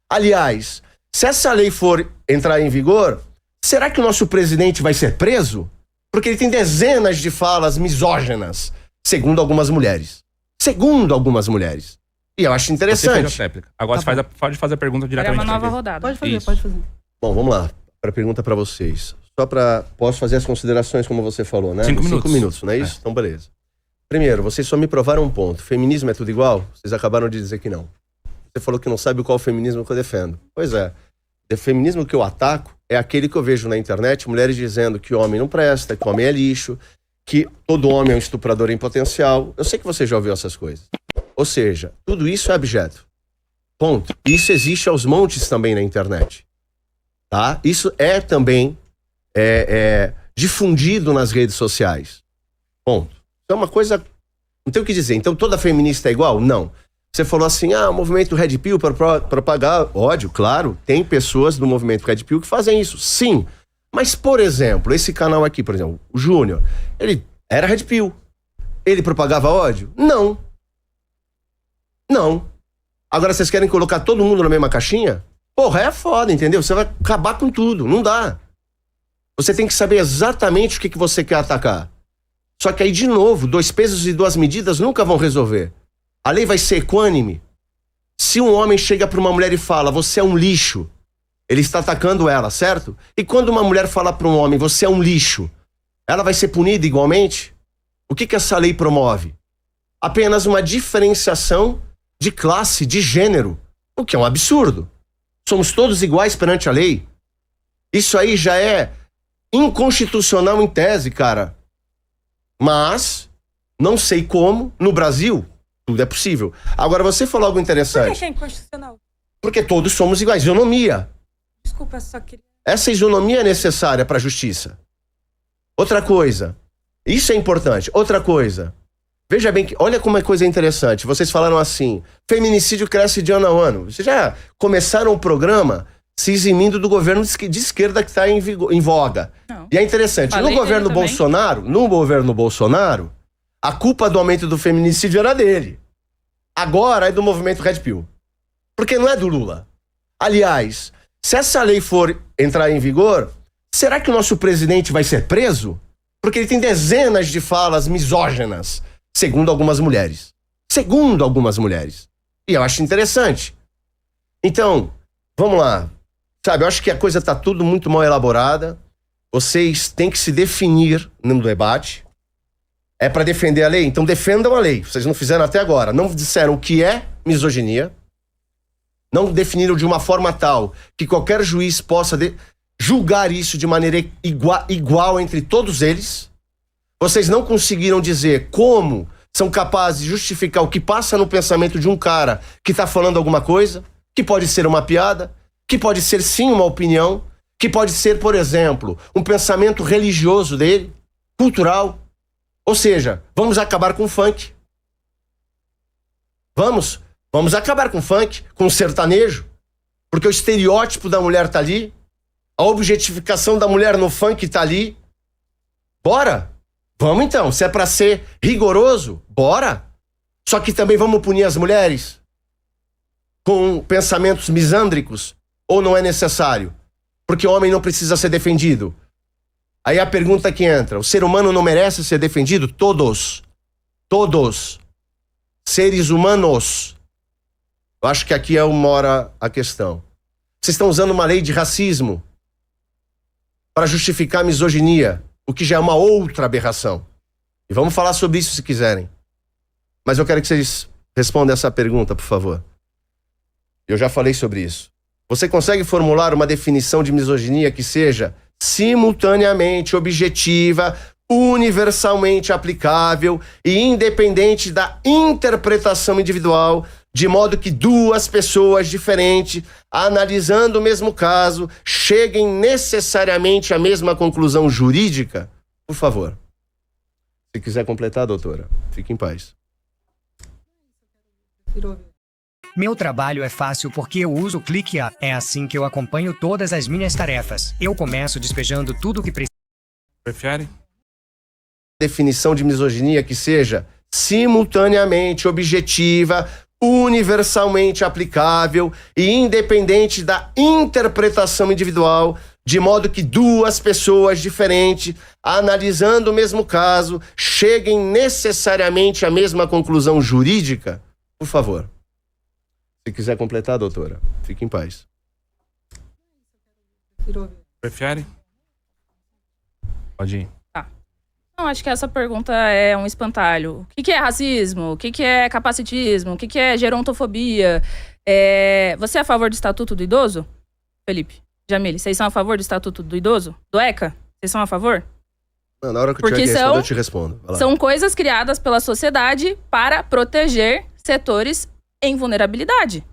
Aliás, se essa lei for entrar em vigor, será que o nosso presidente vai ser preso? Porque ele tem dezenas de falas misóginas, segundo algumas mulheres. Segundo algumas mulheres. E eu acho interessante. Você fez a réplica. Agora você pode fazer a pergunta diretamente. É uma nova rodada. Pode fazer, Isso. pode fazer. Bom, vamos lá. Para pergunta para vocês. Posso fazer as considerações como você falou, né? 5 minutos. 5 minutos, não é isso? Então, beleza. Primeiro, vocês só me provaram um ponto. Feminismo é tudo igual? Vocês acabaram de dizer que não. Você falou que não sabe qual feminismo que eu defendo. Pois é. O feminismo que eu ataco é aquele que eu vejo na internet, mulheres dizendo que o homem não presta, que o homem é lixo, que todo homem é um estuprador em potencial. Eu sei que você já ouviu essas coisas. Ou seja, tudo isso é abjeto. Ponto. Isso existe aos montes também na internet. Tá? Isso é também difundido nas redes sociais. Ponto. Então é uma coisa... Não tem o que dizer. Então toda feminista é igual? Não. Você falou assim, o movimento Red Pill para propagar ódio. Claro, tem pessoas do movimento Red Pill que fazem isso. Sim. Mas, por exemplo, esse canal aqui, por exemplo, o Júnior, ele era Red Pill. Ele propagava ódio? Não. Não. Agora vocês querem colocar todo mundo na mesma caixinha? Porra, é foda, entendeu? Você vai acabar com tudo. Não dá. Você tem que saber exatamente o que você quer atacar. Só que aí, de novo, 2 pesos e 2 medidas nunca vão resolver. A lei vai ser equânime. Se um homem chega para uma mulher e fala, você é um lixo, ele está atacando ela, certo? E quando uma mulher fala para um homem, você é um lixo, ela vai ser punida igualmente? O que essa lei promove? Apenas uma diferenciação de classe, de gênero, o que é um absurdo. Somos todos iguais perante a lei. Isso aí já é inconstitucional em tese, cara. Mas, não sei como, no Brasil, tudo é possível. Agora, você falou algo interessante. Por que é inconstitucional? Porque todos somos iguais. Isonomia. Desculpa, só queria... Essa isonomia é necessária para a justiça. Outra coisa. Isso é importante. Outra coisa. Veja bem, olha como é coisa interessante. Vocês falaram assim, feminicídio cresce de ano a ano. Vocês já começaram o programa se eximindo do governo de esquerda que está em voga. Não. E é interessante, no governo Bolsonaro, a culpa do aumento do feminicídio era dele. Agora é do movimento Red Pill. Porque não é do Lula. Aliás, se essa lei for entrar em vigor, será que o nosso presidente vai ser preso? Porque ele tem dezenas de falas misóginas, segundo algumas mulheres. Segundo algumas mulheres. E eu acho interessante. Então, vamos lá. Sabe, eu acho que a coisa tá tudo muito mal elaborada. Vocês têm que se definir no debate. É para defender a lei? Então defendam a lei. Vocês não fizeram até agora. Não disseram o que é misoginia. Não definiram de uma forma tal que qualquer juiz possa julgar isso de maneira igual entre todos eles. Vocês não conseguiram dizer como são capazes de justificar o que passa no pensamento de um cara que tá falando alguma coisa, que pode ser uma piada, que pode ser sim uma opinião, que pode ser, por exemplo, um pensamento religioso dele, cultural. Ou seja, vamos acabar com o funk. Vamos acabar com o funk, com o sertanejo, porque o estereótipo da mulher tá ali, a objetificação da mulher no funk tá ali. Bora! Vamos então, se é pra ser rigoroso, bora! Só que também vamos punir as mulheres com pensamentos misândricos, ou não é necessário? Porque o homem não precisa ser defendido. Aí a pergunta que entra, o ser humano não merece ser defendido? Todos. Todos. Seres humanos. Eu acho que aqui é uma hora a questão. Vocês estão usando uma lei de racismo para justificar a misoginia, o que já é uma outra aberração. E vamos falar sobre isso se quiserem. Mas eu quero que vocês respondam essa pergunta, por favor. Eu já falei sobre isso. Você consegue formular uma definição de misoginia que seja simultaneamente objetiva, universalmente aplicável e independente da interpretação individual, de modo que 2 pessoas diferentes, analisando o mesmo caso, cheguem necessariamente à mesma conclusão jurídica? Por favor. Se quiser completar, doutora, fique em paz. Meu trabalho é fácil porque eu uso o ClickUp. É assim que eu acompanho todas as minhas tarefas. Eu começo despejando tudo o que preciso. Prefere? Definição de misoginia que seja simultaneamente objetiva, universalmente aplicável e independente da interpretação individual, de modo que duas pessoas diferentes, analisando o mesmo caso, cheguem necessariamente à mesma conclusão jurídica? Por favor. Se quiser completar, doutora, fique em paz. Prefere? Pode ir. Não, acho que essa pergunta é um espantalho. O que é racismo? O que é capacitismo? O que é gerontofobia? Você é a favor do Estatuto do Idoso? Felipe, Jamile, vocês são a favor do Estatuto do Idoso? Do ECA? Vocês são a favor? Não, na hora que eu tiver que responder, eu te respondo. Vai lá. São coisas criadas pela sociedade para proteger setores em vulnerabilidade.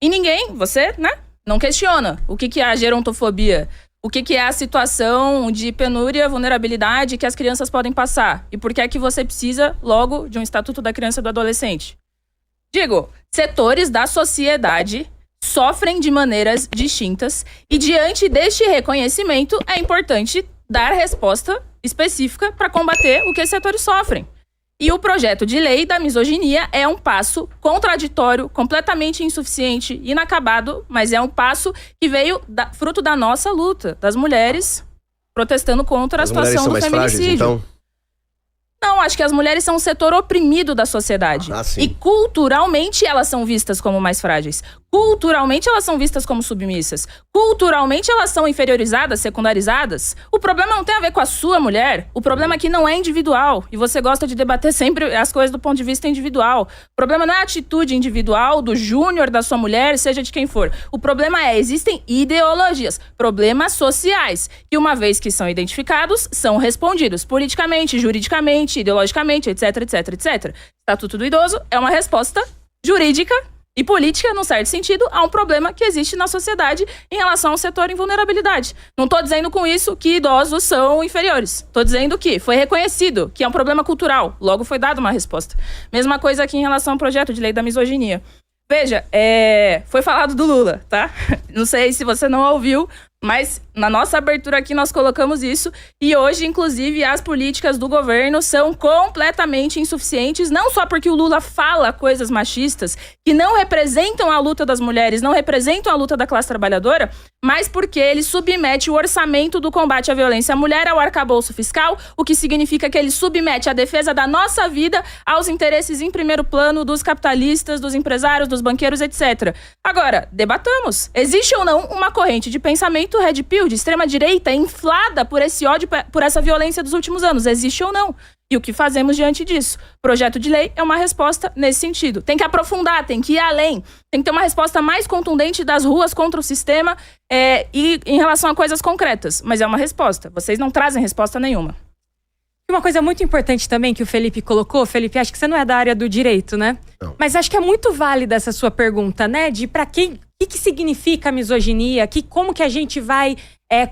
E ninguém, você, né, não questiona o que é a gerontofobia. O que é a situação de penúria, vulnerabilidade que as crianças podem passar? E por que é que você precisa, logo, de um Estatuto da Criança e do Adolescente? Digo, setores da sociedade sofrem de maneiras distintas e, diante deste reconhecimento, é importante dar resposta específica para combater o que esses setores sofrem. E o projeto de lei da misoginia é um passo contraditório, completamente insuficiente, inacabado, mas é um passo que veio fruto da nossa luta, das mulheres protestando contra a situação do feminicídio. As mulheres são mais frágeis, então? Não, acho que as mulheres são um setor oprimido da sociedade. Sim. E culturalmente elas são vistas como mais frágeis. Culturalmente elas são vistas como submissas. Culturalmente elas são inferiorizadas, secundarizadas. O problema não tem a ver com a sua mulher. O problema aqui não é individual. E você gosta de debater sempre as coisas do ponto de vista individual. O problema não é a atitude individual do júnior, da sua mulher, seja de quem for. O problema é, existem ideologias, problemas sociais, que uma vez que são identificados, são respondidos politicamente, juridicamente, ideologicamente, etc, etc, etc. Estatuto do Idoso é uma resposta jurídica e política, num certo sentido, a um problema que existe na sociedade em relação ao setor em vulnerabilidade. Não estou dizendo com isso que idosos são inferiores. Estou dizendo que foi reconhecido que é um problema cultural. Logo foi dada uma resposta. Mesma coisa aqui em relação ao projeto de lei da misoginia. Veja, foi falado do Lula, tá? Não sei se você não ouviu, mas na nossa abertura aqui nós colocamos isso. E hoje, inclusive, as políticas do governo são completamente insuficientes, não só porque o Lula fala coisas machistas que não representam a luta das mulheres, não representam a luta da classe trabalhadora, mas porque ele submete o orçamento do combate à violência à mulher ao arcabouço fiscal, o que significa que ele submete a defesa da nossa vida aos interesses em primeiro plano dos capitalistas, dos empresários, dos banqueiros, etc. Agora, debatamos. Existe ou não uma corrente de pensamento red pill, de extrema-direita, inflada por esse ódio, por essa violência dos últimos anos? Existe ou não? E o que fazemos diante disso? Projeto de lei é uma resposta nesse sentido. Tem que aprofundar, tem que ir além. Tem que ter uma resposta mais contundente das ruas contra o sistema e em relação a coisas concretas. Mas é uma resposta. Vocês não trazem resposta nenhuma. Uma coisa muito importante também que o Felipe colocou, Felipe, acho que você não é da área do direito, né? Não. Mas acho que é muito válida essa sua pergunta, né? De pra quem, o que significa a misoginia, como que a gente vai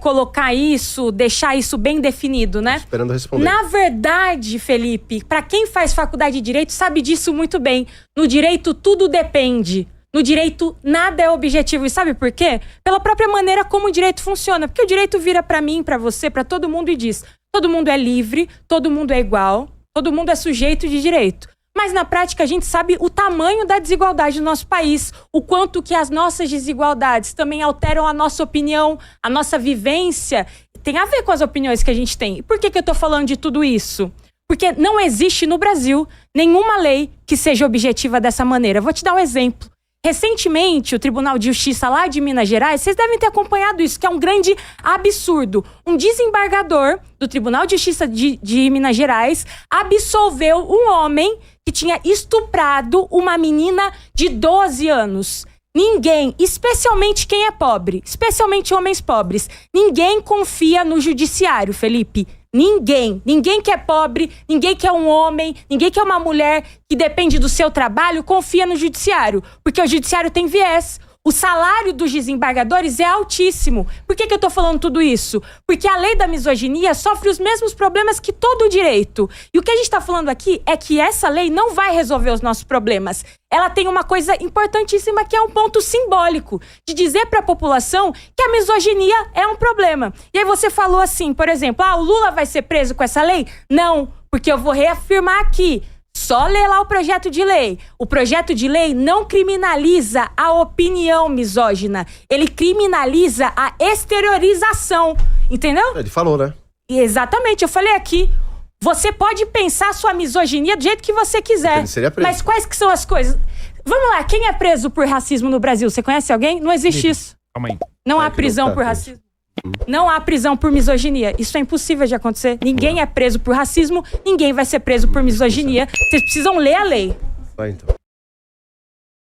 colocar isso, deixar isso bem definido, né? Esperando responder. Na verdade, Felipe, pra quem faz faculdade de direito sabe disso muito bem. No direito tudo depende. No direito, nada é objetivo. E sabe por quê? Pela própria maneira como o direito funciona. Porque o direito vira pra mim, pra você, pra todo mundo e diz: todo mundo é livre, todo mundo é igual, todo mundo é sujeito de direito. Mas na prática a gente sabe o tamanho da desigualdade no nosso país, o quanto que as nossas desigualdades também alteram a nossa opinião, a nossa vivência. Tem a ver com as opiniões que a gente tem. E por que eu tô falando de tudo isso? Porque não existe no Brasil nenhuma lei que seja objetiva dessa maneira. Vou te dar um exemplo. Recentemente, o Tribunal de Justiça lá de Minas Gerais, vocês devem ter acompanhado isso, que é um grande absurdo. Um desembargador do Tribunal de Justiça de Minas Gerais absolveu um homem que tinha estuprado uma menina de 12 anos. Ninguém, especialmente quem é pobre, especialmente homens pobres, ninguém confia no judiciário, Felipe. Ninguém. Ninguém que é pobre, ninguém que é um homem, ninguém que é uma mulher que depende do seu trabalho confia no judiciário. Porque o judiciário tem viés. O salário dos desembargadores é altíssimo. Por que eu tô falando tudo isso? Porque a lei da misoginia sofre os mesmos problemas que todo o direito. E o que a gente tá falando aqui é que essa lei não vai resolver os nossos problemas. Ela tem uma coisa importantíssima que é um ponto simbólico, de dizer para a população que a misoginia é um problema. E aí você falou assim, por exemplo, o Lula vai ser preso com essa lei? Não, porque eu vou reafirmar aqui. Só lê lá o projeto de lei. O projeto de lei não criminaliza a opinião misógina. Ele criminaliza a exteriorização. Entendeu? Ele falou, né? Exatamente, eu falei aqui. Você pode pensar sua misoginia do jeito que você quiser. Ele seria preso. Mas quais que são as coisas? Vamos lá, quem é preso por racismo no Brasil? Você conhece alguém? Não existe isso. Calma aí. Não há que prisão não tá por preso. racismo. Não há prisão por misoginia. Isso é impossível de acontecer. Ninguém é preso por racismo, ninguém vai ser preso por misoginia. Vocês precisam ler a lei. Vai então.